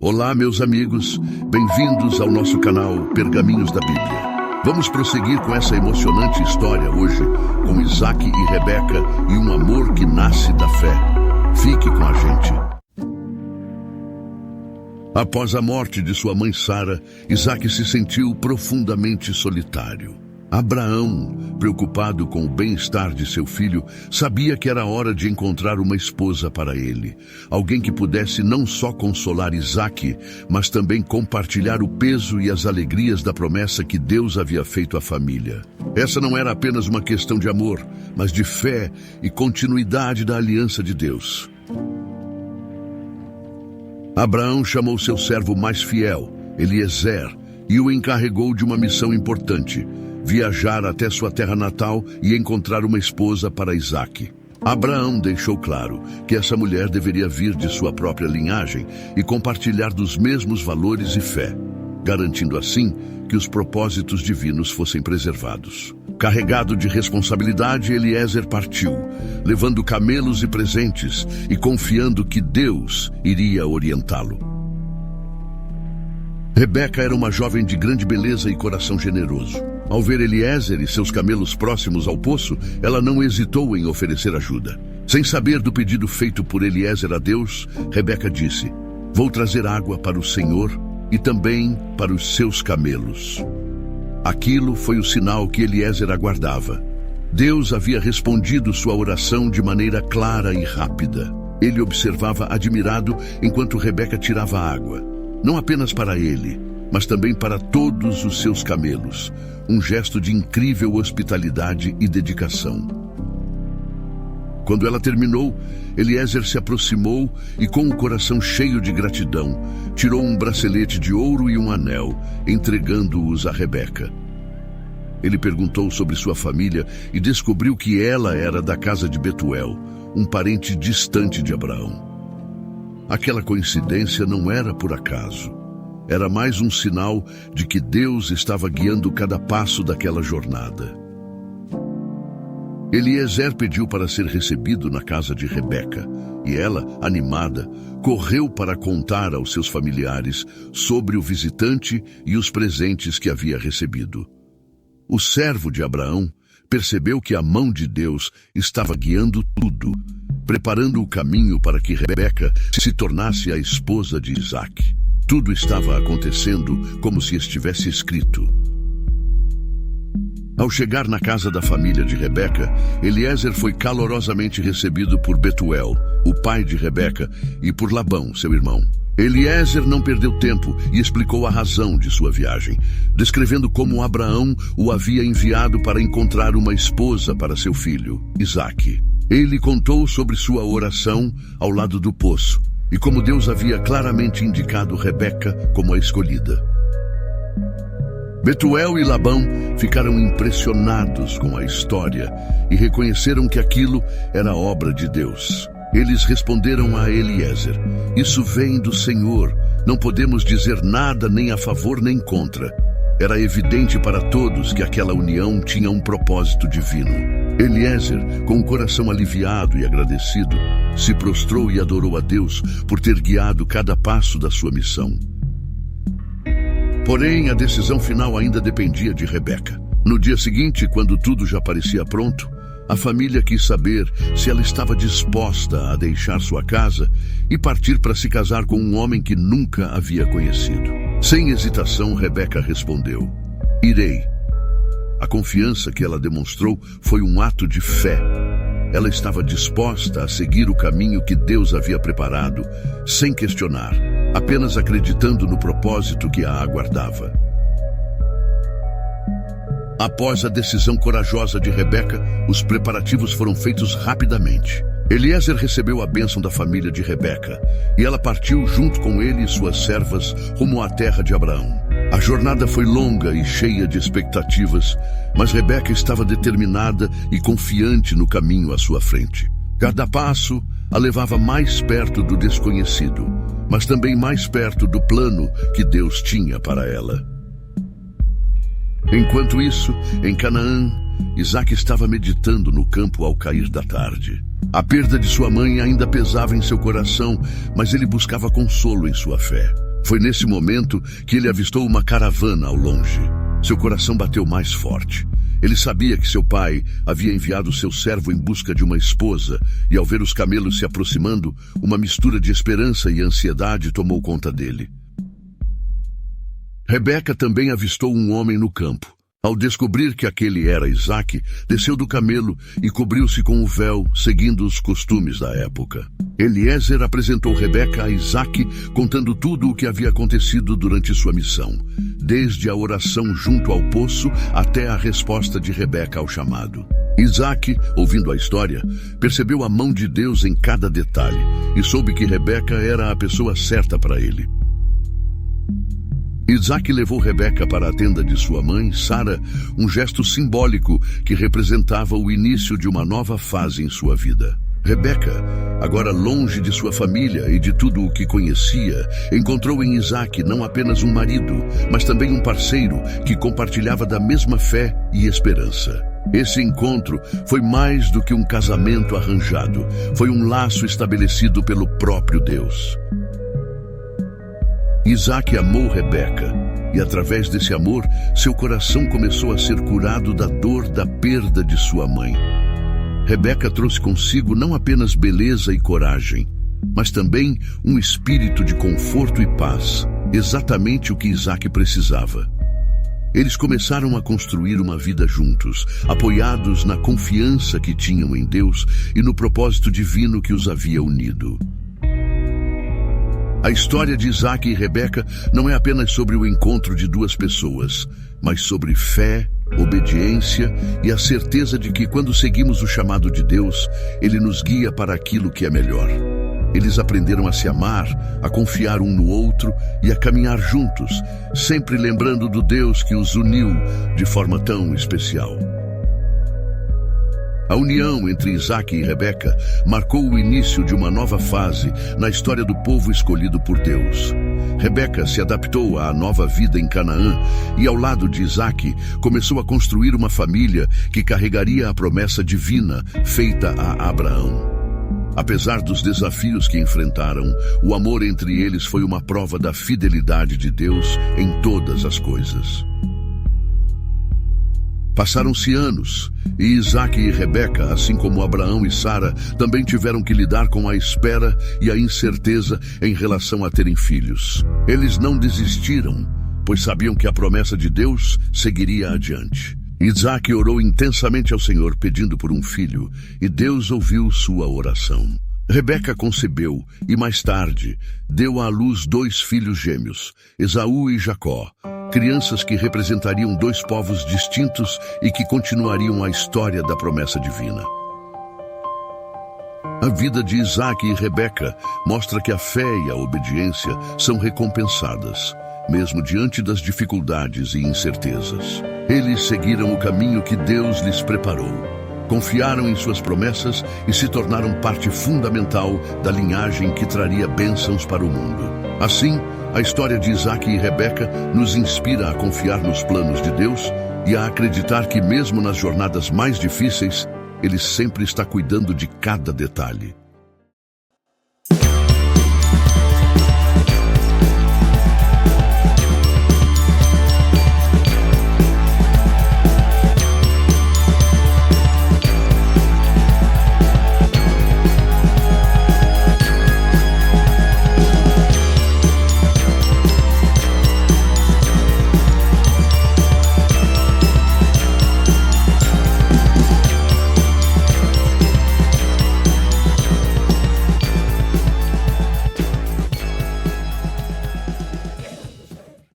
Olá, meus amigos, bem-vindos ao nosso canal Pergaminhos da Bíblia. Vamos prosseguir com essa emocionante história hoje, com Isaac e Rebeca e um amor que nasce da fé. Fique com a gente. Após a morte de sua mãe Sara, Isaac se sentiu profundamente solitário. Abraão, preocupado com o bem-estar de seu filho, sabia que era hora de encontrar uma esposa para ele. Alguém que pudesse não só consolar Isaac, mas também compartilhar o peso e as alegrias da promessa que Deus havia feito à família. Essa não era apenas uma questão de amor, mas de fé e continuidade da aliança de Deus. Abraão chamou seu servo mais fiel, Eliezer, e o encarregou de uma missão importante: viajar até sua terra natal e encontrar uma esposa para Isaac. Abraão deixou claro que essa mulher deveria vir de sua própria linhagem e compartilhar dos mesmos valores e fé, garantindo assim que os propósitos divinos fossem preservados. Carregado de responsabilidade, Eliezer partiu, levando camelos e presentes e confiando que Deus iria orientá-lo. Rebeca era uma jovem de grande beleza e coração generoso. Ao ver Eliezer e seus camelos próximos ao poço, ela não hesitou em oferecer ajuda. Sem saber do pedido feito por Eliezer a Deus, Rebeca disse: "Vou trazer água para o Senhor e também para os seus camelos." Aquilo foi o sinal que Eliezer aguardava. Deus havia respondido sua oração de maneira clara e rápida. Ele observava admirado enquanto Rebeca tirava água, não apenas para ele, mas também para todos os seus camelos, um gesto de incrível hospitalidade e dedicação. Quando ela terminou, Eliezer se aproximou e, com o coração cheio de gratidão, tirou um bracelete de ouro e um anel, entregando-os a Rebeca. Ele perguntou sobre sua família e descobriu que ela era da casa de Betuel, um parente distante de Abraão. Aquela coincidência não era por acaso. Era mais um sinal de que Deus estava guiando cada passo daquela jornada. Eliezer pediu para ser recebido na casa de Rebeca, e ela, animada, correu para contar aos seus familiares sobre o visitante e os presentes que havia recebido. O servo de Abraão percebeu que a mão de Deus estava guiando tudo, preparando o caminho para que Rebeca se tornasse a esposa de Isaac. Tudo estava acontecendo como se estivesse escrito. Ao chegar na casa da família de Rebeca, Eliezer foi calorosamente recebido por Betuel, o pai de Rebeca, e por Labão, seu irmão. Eliezer não perdeu tempo e explicou a razão de sua viagem, descrevendo como Abraão o havia enviado para encontrar uma esposa para seu filho, Isaac. Ele contou sobre sua oração ao lado do poço, e como Deus havia claramente indicado Rebeca como a escolhida. Betuel e Labão ficaram impressionados com a história e reconheceram que aquilo era obra de Deus. Eles responderam a Eliezer: "Isso vem do Senhor, não podemos dizer nada nem a favor nem contra." Era evidente para todos que aquela união tinha um propósito divino. Eliezer, com o coração aliviado e agradecido, se prostrou e adorou a Deus por ter guiado cada passo da sua missão. Porém, a decisão final ainda dependia de Rebeca. No dia seguinte, quando tudo já parecia pronto, a família quis saber se ela estava disposta a deixar sua casa e partir para se casar com um homem que nunca havia conhecido. Sem hesitação, Rebeca respondeu: "Irei." A confiança que ela demonstrou foi um ato de fé. Ela estava disposta a seguir o caminho que Deus havia preparado, sem questionar, apenas acreditando no propósito que a aguardava. Após a decisão corajosa de Rebeca, os preparativos foram feitos rapidamente. Eliezer recebeu a bênção da família de Rebeca, e ela partiu junto com ele e suas servas rumo à terra de Abraão. A jornada foi longa e cheia de expectativas, mas Rebeca estava determinada e confiante no caminho à sua frente. Cada passo a levava mais perto do desconhecido, mas também mais perto do plano que Deus tinha para ela. Enquanto isso, em Canaã, Isaac estava meditando no campo ao cair da tarde. A perda de sua mãe ainda pesava em seu coração, mas ele buscava consolo em sua fé. Foi nesse momento que ele avistou uma caravana ao longe. Seu coração bateu mais forte. Ele sabia que seu pai havia enviado seu servo em busca de uma esposa, e ao ver os camelos se aproximando, uma mistura de esperança e ansiedade tomou conta dele. Rebeca também avistou um homem no campo. Ao descobrir que aquele era Isaque, desceu do camelo e cobriu-se com o véu, seguindo os costumes da época. Eliezer apresentou Rebeca a Isaque, contando tudo o que havia acontecido durante sua missão, desde a oração junto ao poço até a resposta de Rebeca ao chamado. Isaque, ouvindo a história, percebeu a mão de Deus em cada detalhe e soube que Rebeca era a pessoa certa para ele. Isaque levou Rebeca para a tenda de sua mãe, Sara, um gesto simbólico que representava o início de uma nova fase em sua vida. Rebeca, agora longe de sua família e de tudo o que conhecia, encontrou em Isaque não apenas um marido, mas também um parceiro que compartilhava da mesma fé e esperança. Esse encontro foi mais do que um casamento arranjado, foi um laço estabelecido pelo próprio Deus. Isaque amou Rebeca, e através desse amor, seu coração começou a ser curado da dor da perda de sua mãe. Rebeca trouxe consigo não apenas beleza e coragem, mas também um espírito de conforto e paz, exatamente o que Isaque precisava. Eles começaram a construir uma vida juntos, apoiados na confiança que tinham em Deus e no propósito divino que os havia unido. A história de Isaque e Rebeca não é apenas sobre o encontro de duas pessoas, mas sobre fé, obediência e a certeza de que quando seguimos o chamado de Deus, Ele nos guia para aquilo que é melhor. Eles aprenderam a se amar, a confiar um no outro e a caminhar juntos, sempre lembrando do Deus que os uniu de forma tão especial. A união entre Isaque e Rebeca marcou o início de uma nova fase na história do povo escolhido por Deus. Rebeca se adaptou à nova vida em Canaã e, ao lado de Isaque, começou a construir uma família que carregaria a promessa divina feita a Abraão. Apesar dos desafios que enfrentaram, o amor entre eles foi uma prova da fidelidade de Deus em todas as coisas. Passaram-se anos, e Isaque e Rebeca, assim como Abraão e Sara, também tiveram que lidar com a espera e a incerteza em relação a terem filhos. Eles não desistiram, pois sabiam que a promessa de Deus seguiria adiante. Isaque orou intensamente ao Senhor pedindo por um filho, e Deus ouviu sua oração. Rebeca concebeu e, mais tarde, deu à luz 2 filhos gêmeos, Esaú e Jacó, crianças que representariam 2 povos distintos e que continuariam a história da promessa divina. A vida de Isaque e Rebeca mostra que a fé e a obediência são recompensadas, mesmo diante das dificuldades e incertezas. Eles seguiram o caminho que Deus lhes preparou, confiaram em suas promessas e se tornaram parte fundamental da linhagem que traria bênçãos para o mundo. Assim, a história de Isaque e Rebeca nos inspira a confiar nos planos de Deus e a acreditar que mesmo nas jornadas mais difíceis, Ele sempre está cuidando de cada detalhe.